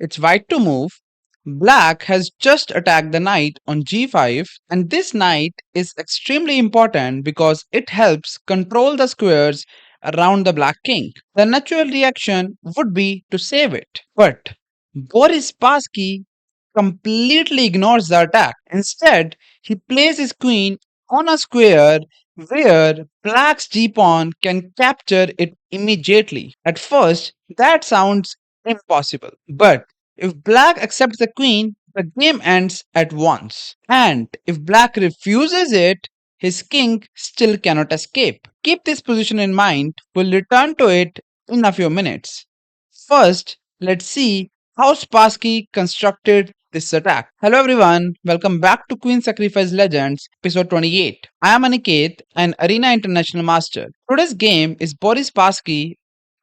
It's white to move. Black has just attacked the knight on g5, and this knight is extremely important because it helps control the squares around the black king. The natural reaction would be to save it, but Boris Spassky completely ignores the attack. Instead, he plays his queen on a square where black's g-pawn can capture it immediately. At first, that sounds impossible, but if black accepts the queen, the game ends at once. And if black refuses it, his king still cannot escape. Keep this position in mind, we'll return to it in a few minutes. First, let's see how Spassky constructed this attack. Hello everyone, welcome back to Queen Sacrifice Legends, episode 28. I am Aniket, an Arena International Master. Today's game is Boris Spassky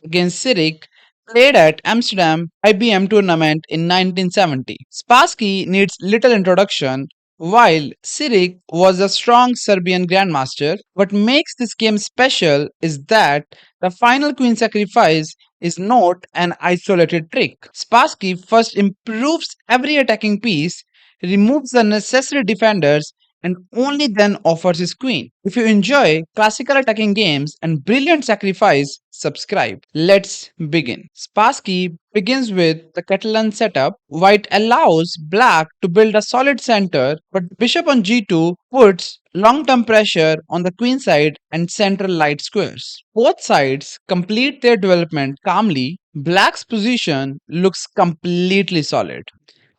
against Ciric, played at Amsterdam IBM tournament in 1970. Spassky needs little introduction. While Ciric was a strong Serbian grandmaster, what makes this game special is that the final queen sacrifice is not an isolated trick. Spassky first improves every attacking piece, removes the necessary defenders, and only then offers his queen. If you enjoy classical attacking games and brilliant sacrifice, subscribe. Let's begin. Spassky begins with the Catalan setup. White allows black to build a solid center, but bishop on g2 puts long-term pressure on the queen side and central light squares. Both sides complete their development calmly. Black's position looks completely solid.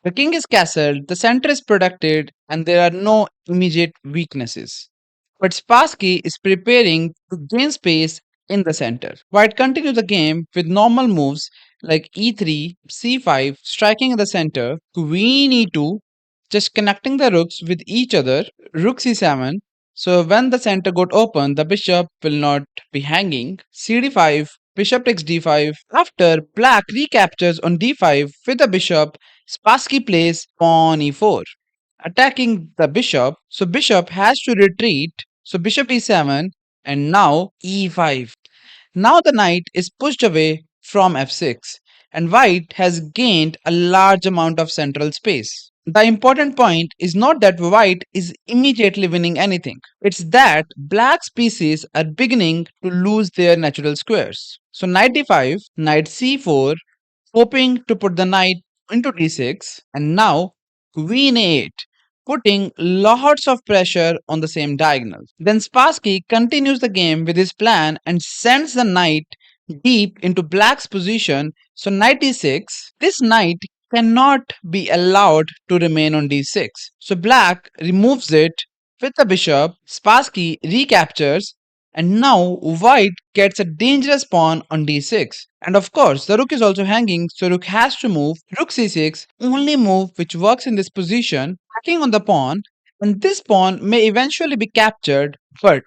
The king is castled, the center is protected, and there are no immediate weaknesses. But Spassky is preparing to gain space in the center. White continues the game with normal moves like e3, c5, striking in the center, queen e2, just connecting the rooks with each other, rook c7. So when the center got open, the bishop will not be hanging. cd5, bishop takes d5. After black recaptures on d5 with the bishop, Spassky plays pawn e4, attacking the bishop. So bishop has to retreat. So bishop e7 and now e5. Now the knight is pushed away from f6 and white has gained a large amount of central space. The important point is not that white is immediately winning anything. It's that black's pieces are beginning to lose their natural squares. So knight d5, knight c4, hoping to put the knight into d6, and now queen a8, putting lots of pressure on the same diagonal. Then Spassky continues the game with his plan and sends the knight deep into black's position. So knight d6, this knight cannot be allowed to remain on d6. So black removes it with the bishop. Spassky recaptures, and now white gets a dangerous pawn on d6. And of course, the rook is also hanging, so rook has to move. Rook c6, only move which works in this position, attacking on the pawn, and this pawn may eventually be captured, but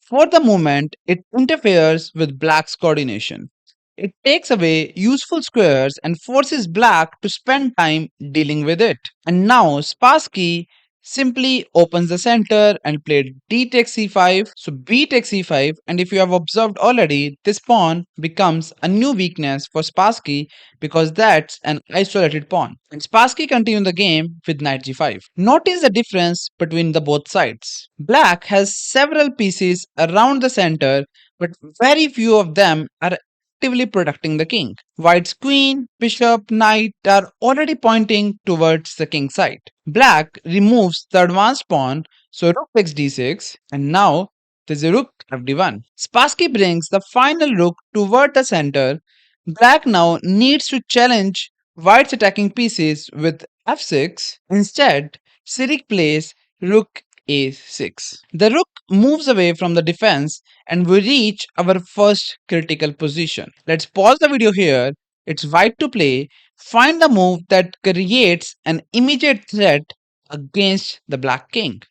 for the moment, it interferes with black's coordination. It takes away useful squares and forces black to spend time dealing with it. And now Spassky simply opens the center and played d takes c5, so b takes c5, and if you have observed already, this pawn becomes a new weakness for Spassky because that's an isolated pawn. And Spassky continued the game with knight g5. Notice the difference between the both sides. Black has several pieces around the center, but very few of them are actively protecting the king. White's queen, bishop, knight are already pointing towards the king side. Black removes the advanced pawn, so rook takes d6, and now there's a rook fd1. Spassky brings the final rook toward the center. Black now needs to challenge white's attacking pieces with f6. Instead, Ciric plays rook a6. The rook moves away from the defense and we reach our first critical position. Let's pause the video here. It's white to play. Find the move that creates an immediate threat against the black king.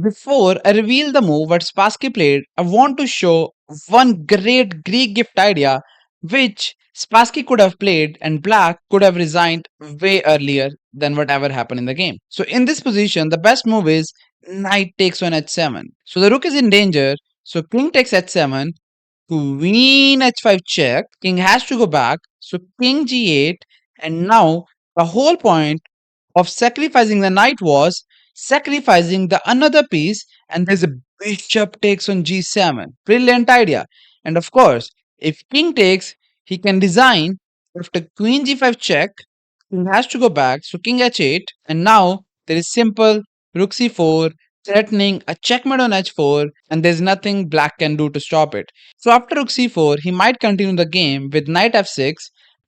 Before I reveal the move what Spassky played, I want to show one great Greek gift idea which Spassky could have played and black could have resigned way earlier than whatever happened in the game. So in this position, the best move is knight takes on h7. So the rook is in danger. So king takes h7, queen h5 check, king has to go back, so king g8, and now the whole point of sacrificing the knight was sacrificing the another piece, and there's a bishop takes on g7. Brilliant idea. And of course, if king takes, he can design after queen g5 check, king has to go back, so king h8, and now there is simple rook c4 threatening a checkmate on h4, and there's nothing black can do to stop it. So after rook c4, he might continue the game with knight f6,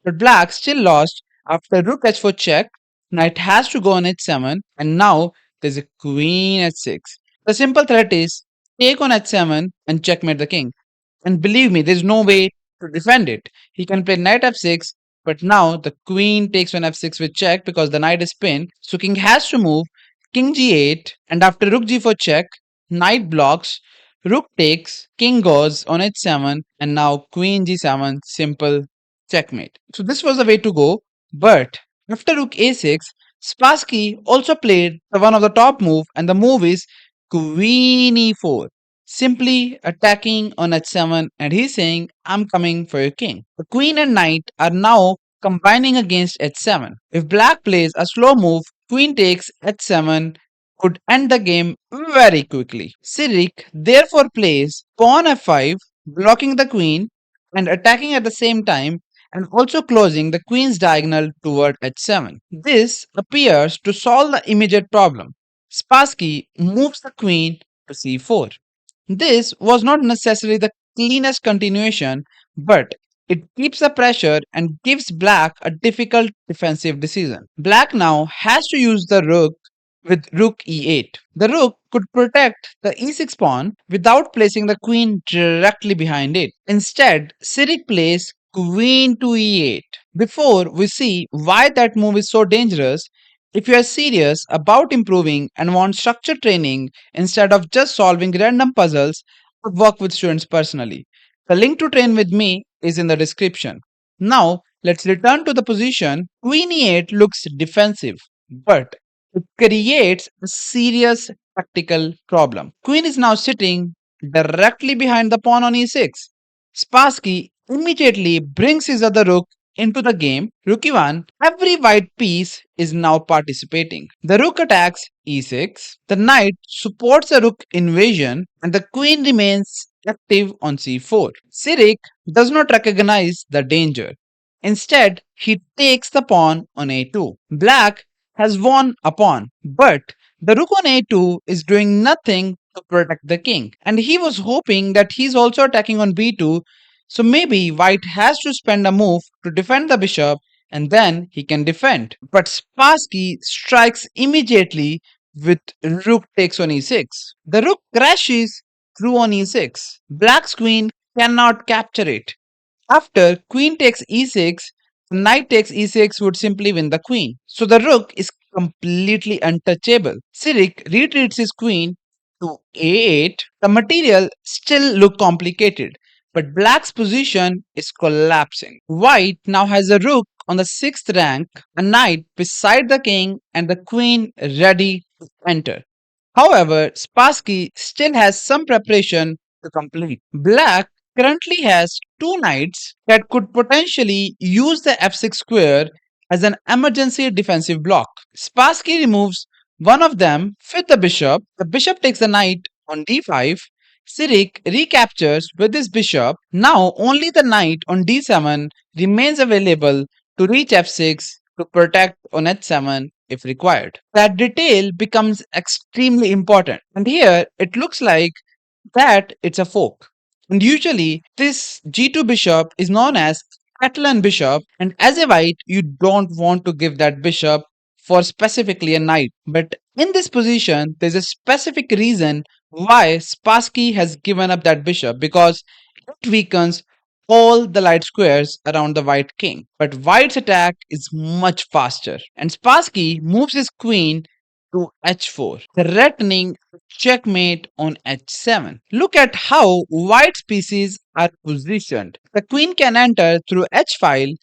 but black still lost after rook h4 check. Knight has to go on h7, and now there's a queen h6. The simple threat is take on h7 and checkmate the king. And believe me, there's no way to defend it. He can play knight f6, but now the queen takes on f6 with check because the knight is pinned. So king has to move, king g8, and after rook g4 check, knight blocks, rook takes, king goes on h7, and now queen g7, simple checkmate. So this was the way to go, but after rook a6, Spassky also played the one of the top move, and the move is queen e4, simply attacking on h7, and he's saying, I'm coming for your king. The queen and knight are now combining against h7. If black plays a slow move, queen takes h7 could end the game very quickly. Ciric therefore plays pawn f5, blocking the queen and attacking at the same time, and also closing the queen's diagonal toward h7. This appears to solve the immediate problem. Spassky moves the queen to c4. This was not necessarily the cleanest continuation, but it keeps the pressure and gives black a difficult defensive decision. Black now has to use the rook with rook e8. The rook could protect the e6 pawn without placing the queen directly behind it. Instead, Ciric plays queen to e8. Before we see why that move is so dangerous, if you are serious about improving and want structured training instead of just solving random puzzles, I work with students personally. The link to train with me is in the description. Now, let's return to the position. Queen e8 looks defensive, but it creates a serious tactical problem. Queen is now sitting directly behind the pawn on e6. Spassky immediately brings his other rook into the game. Rook e1, every white piece is now participating. The rook attacks e6, the knight supports a rook invasion, and the queen remains active on c4. Ciric does not recognize the danger. Instead, he takes the pawn on a2. Black has won a pawn, but the rook on a2 is doing nothing to protect the king, and he was hoping that he's also attacking on b2, so maybe white has to spend a move to defend the bishop, and then he can defend. But Spassky strikes immediately with rook takes on e6. The rook crashes through on e6. Black's queen cannot capture it. After queen takes e6, knight takes e6 would simply win the queen. So the rook is completely untouchable. Ciric retreats his queen to a8. The material still look complicated, but black's position is collapsing. White now has a rook on the 6th rank, a knight beside the king, and the queen ready to enter. However, Spassky still has some preparation to complete. Black currently has two knights that could potentially use the f6 square as an emergency defensive block. Spassky removes one of them with the bishop. The bishop takes the knight on d5. Ciric recaptures with his bishop. Now only the knight on d7 remains available to reach f6 to protect on h7 if required. That detail becomes extremely important. And here it looks like that it's a fork. And usually this g2 bishop is known as Catalan bishop, and as a white you don't want to give that bishop for specifically a knight. But in this position there's a specific reason why Spassky has given up that bishop, because it weakens all the light squares around the white king. But white's attack is much faster, and Spassky moves his queen to h4, threatening checkmate on h7. Look at how white's pieces are positioned. The queen can enter through h file,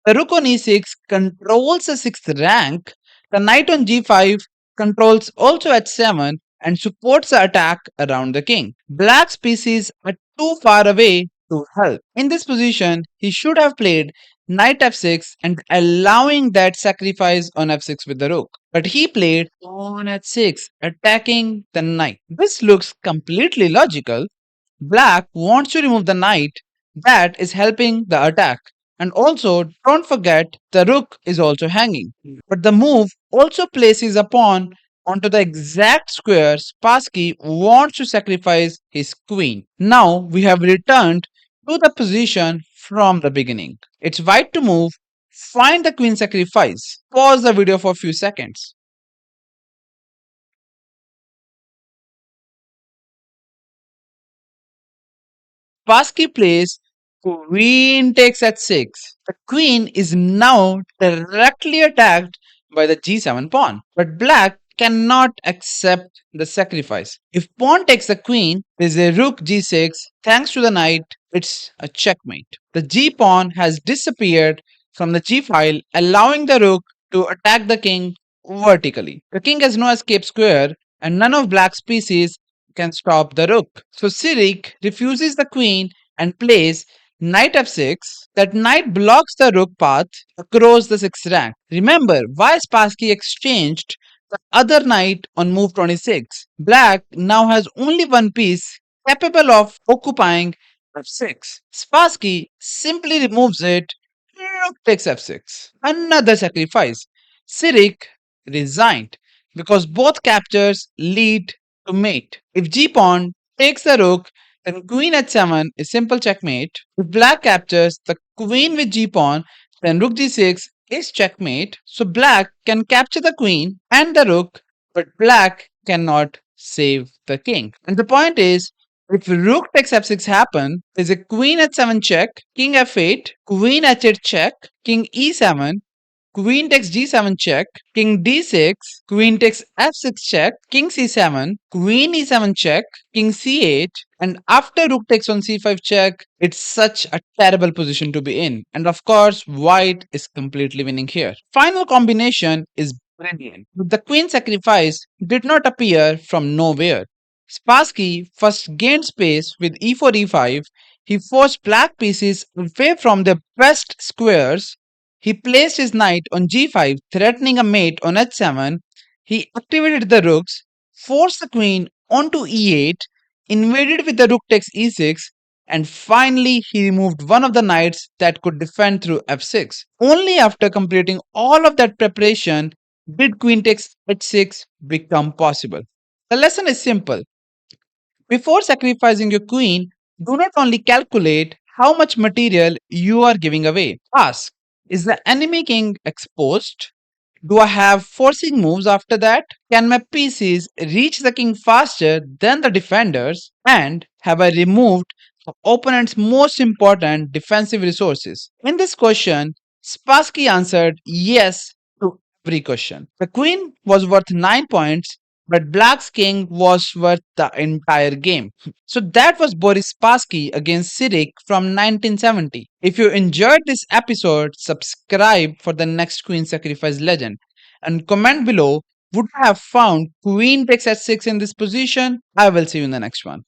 the rook on e6 controls the 6th rank, the knight on g5 controls also h7, and supports the attack around the king. Black's pieces are too far away to help. In this position, he should have played knight f6 and allowing that sacrifice on f6 with the rook. But he played pawn h6, attacking the knight. This looks completely logical. Black wants to remove the knight that is helping the attack. And also, don't forget the rook is also hanging. But the move also places a pawn onto the exact square Spassky wants to sacrifice his queen. Now we have returned to the position from the beginning. It's white to move, find the queen sacrifice. Pause the video for a few seconds. Spassky plays queen takes h6. The queen is now directly attacked by the g7 pawn. But black cannot accept the sacrifice. If pawn takes the queen, there's a rook g6. Thanks to the knight, it's a checkmate. The g pawn has disappeared from the g file, allowing the rook to attack the king vertically. The king has no escape square, and none of black's pieces can stop the rook. So Ciric refuses the queen and plays knight f6. That knight blocks the rook path across the 6th rank. Remember why Spassky exchanged the other knight on move 26. Black now has only one piece capable of occupying f6. Spassky simply removes it. Rook takes f6. Another sacrifice. Ciric resigned because both captures lead to mate. If g pawn takes the rook, then queen h7 is simple checkmate. If black captures the queen with g pawn, then rook g6 is checkmate. So black can capture the queen and the rook, but black cannot save the king. And the point is, if rook takes f6 happen, there's a queen h7 check, king f8, queen h8 check, king e7, queen takes g7 check, king d6, queen takes f6 check, king c7, queen e7 check, king c8, and after rook takes on c5 check, it's such a terrible position to be in. And of course, white is completely winning here. Final combination is brilliant. The queen sacrifice did not appear from nowhere. Spassky first gained space with e4 e5. He forced black pieces away from their best squares. He placed his knight on g5, threatening a mate on h7. He activated the rooks, forced the queen onto e8, invaded with the rook takes e6, and finally he removed one of the knights that could defend through f6. Only after completing all of that preparation did queen takes h6 become possible. The lesson is simple. Before sacrificing your queen, do not only calculate how much material you are giving away. Ask, is the enemy king exposed? Do I have forcing moves after that? Can my pieces reach the king faster than the defenders? And have I removed the opponent's most important defensive resources? In this question, Spassky answered yes to every question. The queen was worth 9 points, but Black's king was worth the entire game. So that was Boris Spassky against Ciric from 1970. If you enjoyed this episode, subscribe for the next queen sacrifice legend and comment below, would you have found queen takes h6 in this position? I will see you in the next one.